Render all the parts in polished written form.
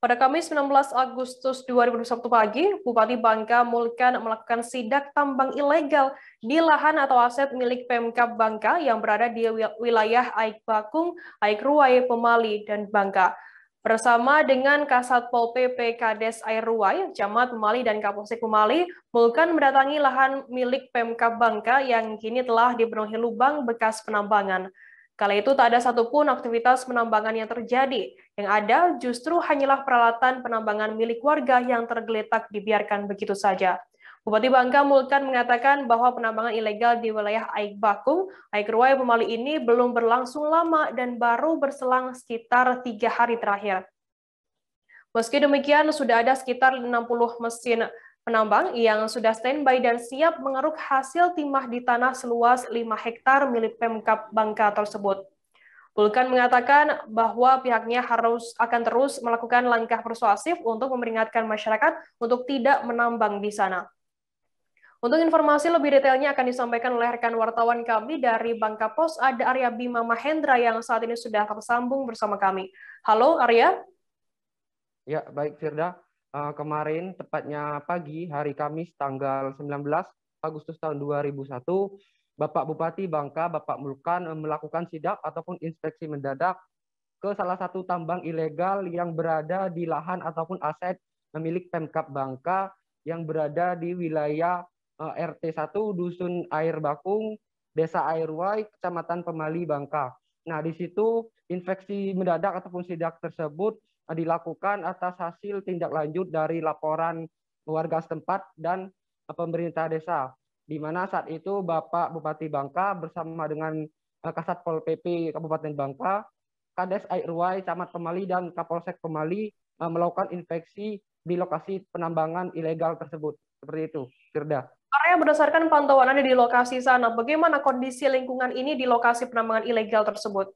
Pada Kamis 19 Agustus 2021 pagi, Bupati Bangka Mulkan melakukan sidak tambang ilegal di lahan atau aset milik Pemkab Bangka yang berada di wilayah Aik Bakung, Aik Ruwai, Pemali, dan Bangka. Bersama dengan Kasatpol PP Kades Air Ruwai, Camat Pemali, dan Kapolsek Pemali, Mulkan mendatangi lahan milik Pemkab Bangka yang kini telah dipenuhi lubang bekas penambangan. Kala itu tak ada satupun aktivitas penambangan yang terjadi. Yang ada justru hanyalah peralatan penambangan milik warga yang tergeletak dibiarkan begitu saja. Bupati Bangka Mulkan mengatakan bahwa penambangan ilegal di wilayah Aik Bakung, Aik Ruwai, Pemali ini belum berlangsung lama dan baru berselang sekitar 3 hari terakhir. Meski demikian, sudah ada sekitar 60 mesin penambang yang sudah standby dan siap mengeruk hasil timah di tanah seluas 5 hektar milik Pemkab Bangka tersebut. Mulkan mengatakan bahwa pihaknya akan terus melakukan langkah persuasif untuk memperingatkan masyarakat untuk tidak menambang di sana. Untuk informasi lebih detailnya akan disampaikan oleh rekan wartawan kami dari Bangka Pos, ada Arya Bima Mahendra yang saat ini sudah tersambung bersama kami. Halo Arya. Ya, baik Firda. Kemarin, tepatnya pagi, hari Kamis, tanggal 19 Agustus tahun 2001, Bapak Bupati Bangka, Bapak Mulkan, melakukan sidak ataupun inspeksi mendadak ke salah satu tambang ilegal yang berada di lahan ataupun aset milik Pemkab Bangka yang berada di wilayah RT 1 Dusun Air Bakung, Desa Air Ruwai, Kecamatan Pemali, Bangka. Nah, di situ inspeksi mendadak ataupun sidak tersebut dilakukan atas hasil tindak lanjut dari laporan warga setempat dan pemerintah desa, di mana saat itu Bapak Bupati Bangka bersama dengan Kasatpol PP Kabupaten Bangka, Kades Air Ruwai, Camat Pemali, dan Kapolsek Pemali melakukan inspeksi di lokasi penambangan ilegal tersebut. Seperti itu, Firda. Karena berdasarkan pantauan Anda di lokasi sana, bagaimana kondisi lingkungan ini di lokasi penambangan ilegal tersebut?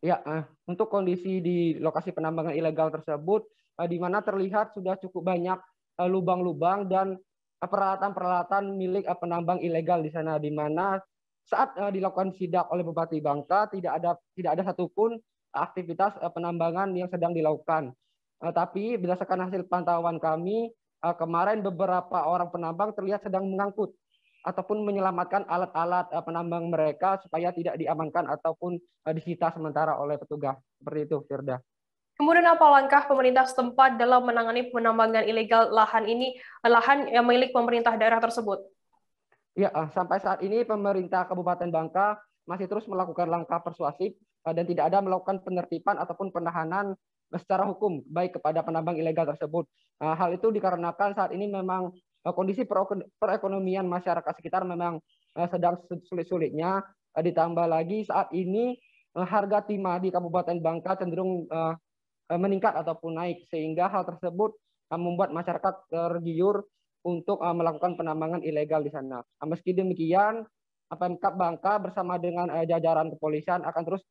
Ya, untuk kondisi di lokasi penambangan ilegal tersebut, di mana terlihat sudah cukup banyak lubang-lubang dan peralatan-peralatan milik penambang ilegal di sana, di mana saat dilakukan sidak oleh Bupati Bangka tidak ada satupun aktivitas penambangan yang sedang dilakukan. Tapi berdasarkan hasil pantauan kami, kemarin beberapa orang penambang terlihat sedang mengangkut ataupun menyelamatkan alat-alat penambang mereka supaya tidak diamankan ataupun disita sementara oleh petugas. Seperti itu, Firda. Kemudian apa langkah pemerintah setempat dalam menangani penambangan ilegal lahan yang milik pemerintah daerah tersebut? Ya, sampai saat ini pemerintah Kabupaten Bangka masih terus melakukan langkah persuasif dan tidak ada melakukan penertiban ataupun penahanan secara hukum baik kepada penambang ilegal tersebut. Hal itu dikarenakan saat ini memang kondisi perekonomian masyarakat sekitar memang sedang sulit-sulitnya, ditambah lagi saat ini harga timah di Kabupaten Bangka cenderung meningkat ataupun naik, sehingga hal tersebut membuat masyarakat tergiur untuk melakukan penambangan ilegal di sana. Meski demikian, Pemkab Bangka bersama dengan jajaran kepolisian akan terus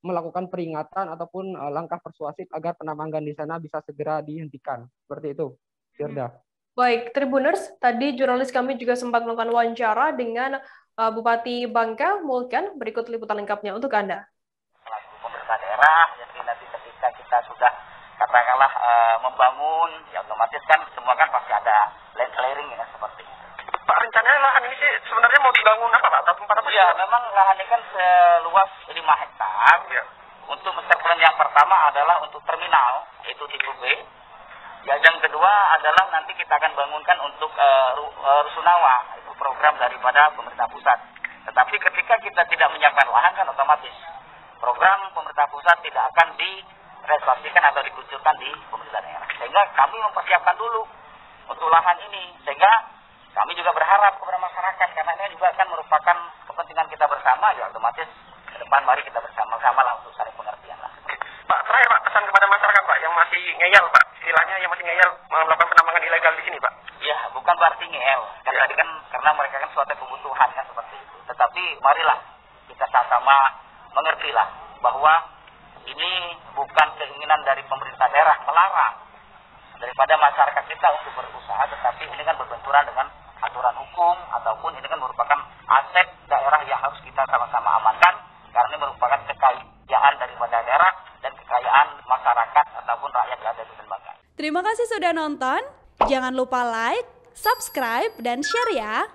melakukan peringatan ataupun langkah persuasif agar penambangan di sana bisa segera dihentikan. Seperti itu, Firda. Baik, Tribuners, tadi jurnalis kami juga sempat melakukan wawancara dengan Bupati Bangka Mulkan. Berikut liputan lengkapnya untuk Anda. Selaku pemerintah daerah, jadi nanti ketika kita sudah katakanlah membangun, ya otomatis kan semua kan pasti ada land clearing ya seperti itu. Pak, rencananya lahan ini sih sebenarnya mau dibangun apa Pak? Atau tempat apa? Ya, memang lahan ini kan seluas 5 hektar. Ya. Untuk master plan yang pertama adalah untuk terminal, yaitu tipe B. Ya, yang kedua adalah nanti kita akan bangunkan untuk Rusunawa, itu program daripada pemerintah pusat. Tetapi ketika kita tidak menyiapkan lahan kan otomatis program pemerintah pusat tidak akan direalisasikan atau dikucurkan di pemerintah daerah. Sehingga kami mempersiapkan dulu untuk lahan ini. Sehingga kami juga berharap kepada masyarakat, karena ini juga akan merupakan kepentingan kita bersama, ya otomatis ke depan mari kita bersama-sama lah untuk saling pengertian lah. Pak, terakhir Pak, pesan kepada masyarakat Pak yang masih ngeyel Pak, istilahnya yang masih ngeyel melakukan penambangan ilegal di sini Pak. Ya, bukan berarti ngeyel. Kan ya. Tadi kan karena mereka kan suatu kebutuhan kan seperti itu. Tetapi marilah kita sama-sama mengertilah bahwa ini bukan keinginan dari pemerintah daerah melarang daripada masyarakat kita untuk berusaha, tetapi ini kan berbenturan dengan aturan hukum ataupun ini kan merupakan aset daerah yang harus kita sama-sama amankan karena ini merupakan kekayaan daripada daerah dan kekayaan masyarakat ataupun rakyat yang ada di Bangka. Terima kasih sudah nonton. Jangan lupa like, subscribe, dan share ya.